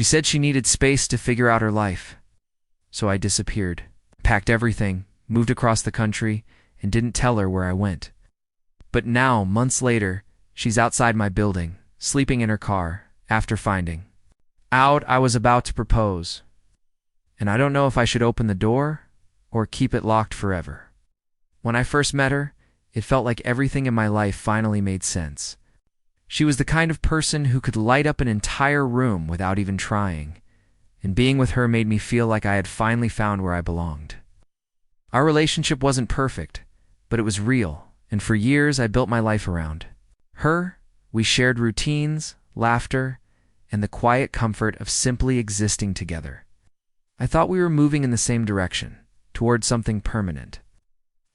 She said she needed space to figure out her life. So I disappeared, packed everything, moved across the country, and didn't tell her where I went. But now, months later, she's outside my building, sleeping in her car, after finding out I was about to propose. And I don't know if I should open the door or keep it locked forever. When I first met her, it felt like everything in my life finally made sense. She was the kind of person who could light up an entire room without even trying, and being with her made me feel like I had finally found where I belonged. Our relationship wasn't perfect, but it was real, and for years I built my life around her. We shared routines, laughter, and the quiet comfort of simply existing together. I thought we were moving in the same direction, toward something permanent,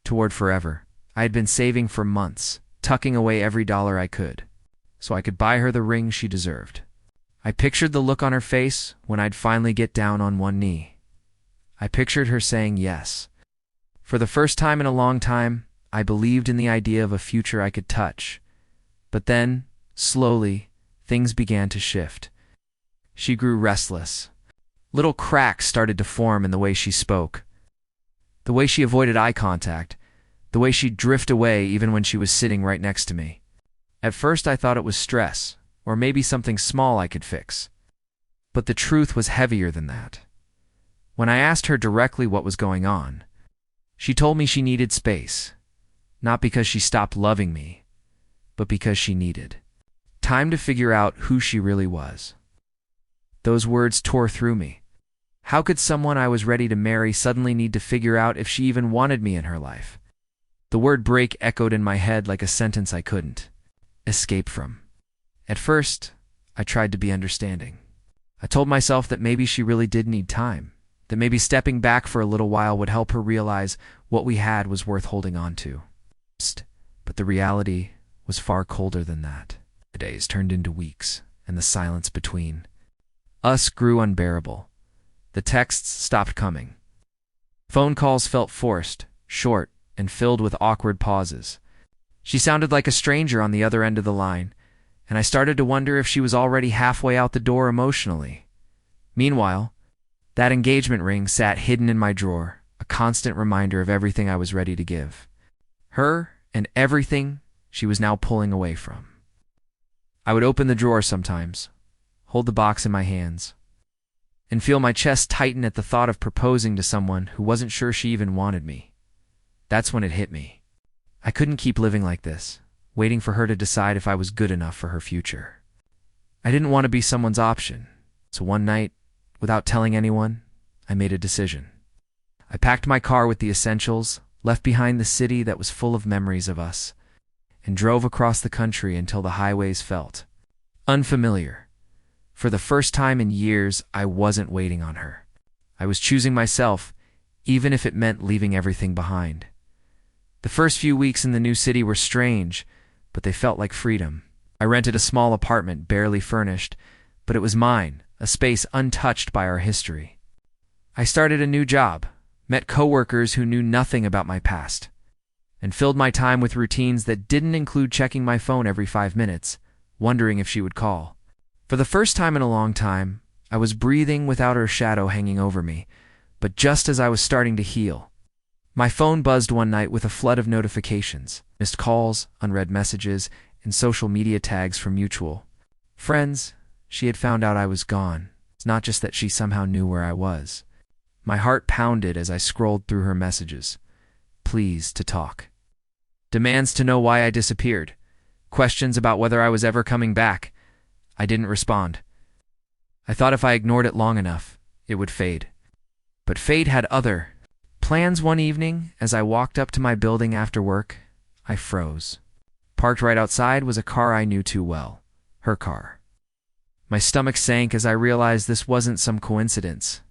toward forever. I had been saving for months, tucking away every dollar I could, so I could buy her the ring she deserved. I pictured the look on her face when I'd finally get down on one knee. I pictured her saying yes. For the first time in a long time, I believed in the idea of a future I could touch. But then, slowly, things began to shift. She grew restless. Little cracks started to form in the way she spoke, the way she avoided eye contact, the way she'd drift away even when she was sitting right next to me. At first I thought it was stress, or maybe something small I could fix. But the truth was heavier than that. When I asked her directly what was going on, she told me she needed space, not because she stopped loving me, but because she needed time to figure out who she really was. Those words tore through me. How could someone I was ready to marry suddenly need to figure out if she even wanted me in her life? The word break echoed in my head like a sentence I couldn't escape from. At first, I tried to be understanding. I told myself that maybe she really did need time, that maybe stepping back for a little while would help her realize what we had was worth holding on to. But the reality was far colder than that. The days turned into weeks, and the silence between us grew unbearable. The texts stopped coming. Phone calls felt forced, short, and filled with awkward pauses. She sounded like a stranger on the other end of the line, and I started to wonder if she was already halfway out the door emotionally. Meanwhile, that engagement ring sat hidden in my drawer, a constant reminder of everything I was ready to give. Her and everything she was now pulling away from. I would open the drawer sometimes, hold the box in my hands, and feel my chest tighten at the thought of proposing to someone who wasn't sure she even wanted me. That's when it hit me. I couldn't keep living like this, waiting for her to decide if I was good enough for her future. I didn't want to be someone's option, so one night, without telling anyone, I made a decision. I packed my car with the essentials, left behind the city that was full of memories of us, and drove across the country until the highways felt unfamiliar. For the first time in years, I wasn't waiting on her. I was choosing myself, even if it meant leaving everything behind. The first few weeks in the new city were strange, but they felt like freedom. I rented a small apartment, barely furnished, but it was mine, a space untouched by our history. I started a new job, met coworkers who knew nothing about my past, and filled my time with routines that didn't include checking my phone every 5 minutes, wondering if she would call. For the first time in a long time, I was breathing without her shadow hanging over me, but just as I was starting to heal, my phone buzzed one night with a flood of notifications, missed calls, unread messages, and social media tags from mutual friends. She had found out I was gone. It's not just that she somehow knew where I was. My heart pounded as I scrolled through her messages. Pleas to talk. Demands to know why I disappeared. Questions about whether I was ever coming back. I didn't respond. I thought if I ignored it long enough, it would fade. But fate had other plans. One evening, as I walked up to my building after work, I froze. Parked right outside was a car I knew too well. Her car. My stomach sank as I realized this wasn't some coincidence.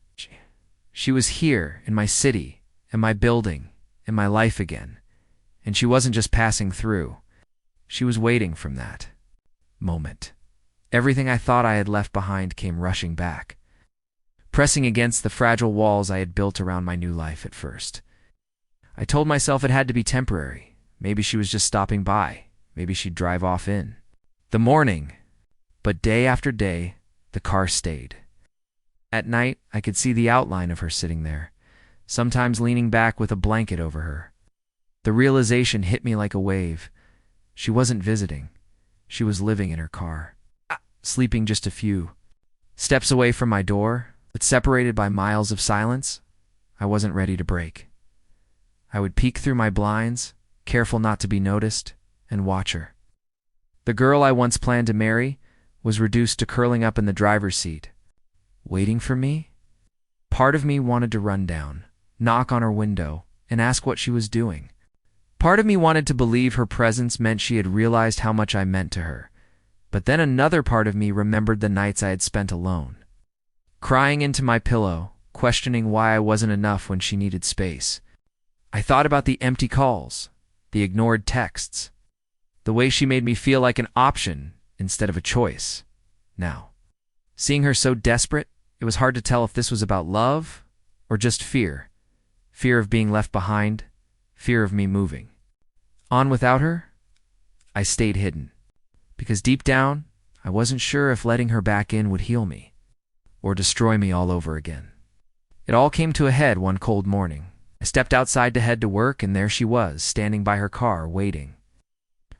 She was here, in my city, in my building, in my life again. And she wasn't just passing through. She was waiting from that moment. Everything I thought I had left behind came rushing back, pressing against the fragile walls I had built around my new life at first. I told myself it had to be temporary. Maybe she was just stopping by. Maybe she'd drive off in the morning. But day after day, the car stayed. At night, I could see the outline of her sitting there, sometimes leaning back with a blanket over her. The realization hit me like a wave. She wasn't visiting. She was living in her car, sleeping just a few steps away from my door, but separated by miles of silence. I wasn't ready to break. I would peek through my blinds, careful not to be noticed, and watch her. The girl I once planned to marry was reduced to curling up in the driver's seat, waiting for me. Part of me wanted to run down, knock on her window, and ask what she was doing. Part of me wanted to believe her presence meant she had realized how much I meant to her. But then another part of me remembered the nights I had spent alone, crying into my pillow, questioning why I wasn't enough when she needed space. I thought about the empty calls, the ignored texts, the way she made me feel like an option instead of a choice. Now, seeing her so desperate, it was hard to tell if this was about love or just fear. Fear of being left behind, fear of me moving on without her. I stayed hidden, because deep down, I wasn't sure if letting her back in would heal me or destroy me all over again. It all came to a head one cold morning. I stepped outside to head to work, and there she was, standing by her car, waiting.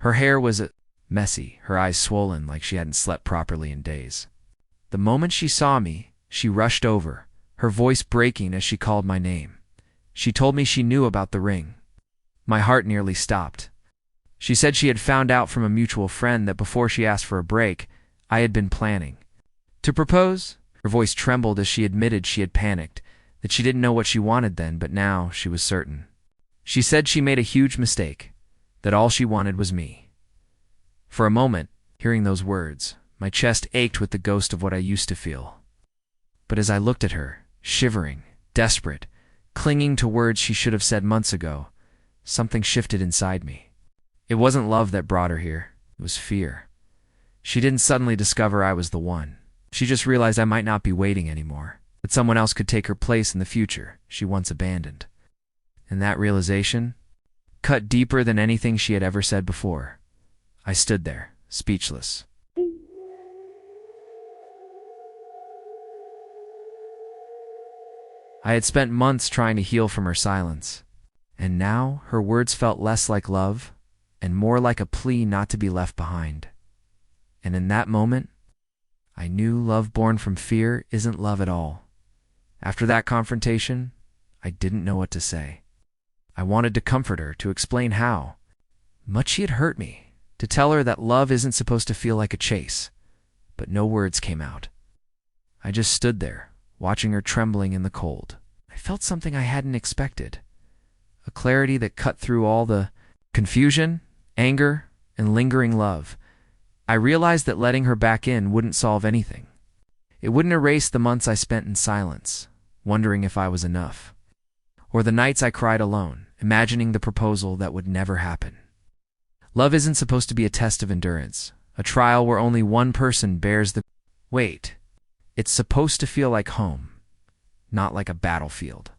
Her hair was messy, her eyes swollen like she hadn't slept properly in days. The moment she saw me, she rushed over, her voice breaking as she called my name. She told me she knew about the ring. My heart nearly stopped. She said she had found out from a mutual friend that before she asked for a break, I had been planning to propose. Her voice trembled as she admitted she had panicked, that she didn't know what she wanted then, but now she was certain. She said she made a huge mistake, that all she wanted was me. For a moment, hearing those words, my chest ached with the ghost of what I used to feel. But as I looked at her, shivering, desperate, clinging to words she should have said months ago, something shifted inside me. It wasn't love that brought her here, it was fear. She didn't suddenly discover I was the one. She just realized I might not be waiting anymore, that someone else could take her place in the future she once abandoned. And that realization cut deeper than anything she had ever said before. I stood there, speechless. I had spent months trying to heal from her silence, and now her words felt less like love and more like a plea not to be left behind. And in that moment, I knew love born from fear isn't love at all. After that confrontation, I didn't know what to say. I wanted to comfort her, to explain how much she had hurt me, to tell her that love isn't supposed to feel like a chase, but no words came out. I just stood there, watching her trembling in the cold. I felt something I hadn't expected, a clarity that cut through all the confusion, anger, and lingering love. I realized that letting her back in wouldn't solve anything. It wouldn't erase the months I spent in silence, wondering if I was enough, or the nights I cried alone, imagining the proposal that would never happen. Love isn't supposed to be a test of endurance, a trial where only one person bears the weight. It's supposed to feel like home, not like a battlefield.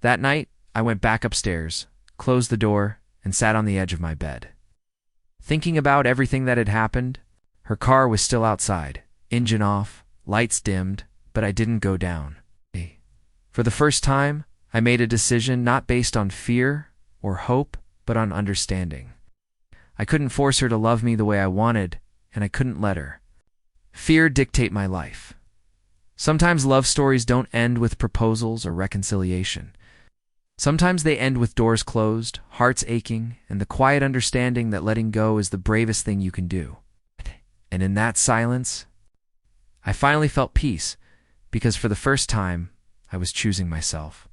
That night, I went back upstairs, closed the door, and sat on the edge of my bed. Thinking about everything that had happened, her car was still outside, engine off, lights dimmed, but I didn't go down. For the first time, I made a decision not based on fear or hope, but on understanding. I couldn't force her to love me the way I wanted, and I couldn't let her fear dictate my life. Sometimes love stories don't end with proposals or reconciliation. Sometimes they end with doors closed, hearts aching, and the quiet understanding that letting go is the bravest thing you can do. And in that silence, I finally felt peace, because for the first time, I was choosing myself.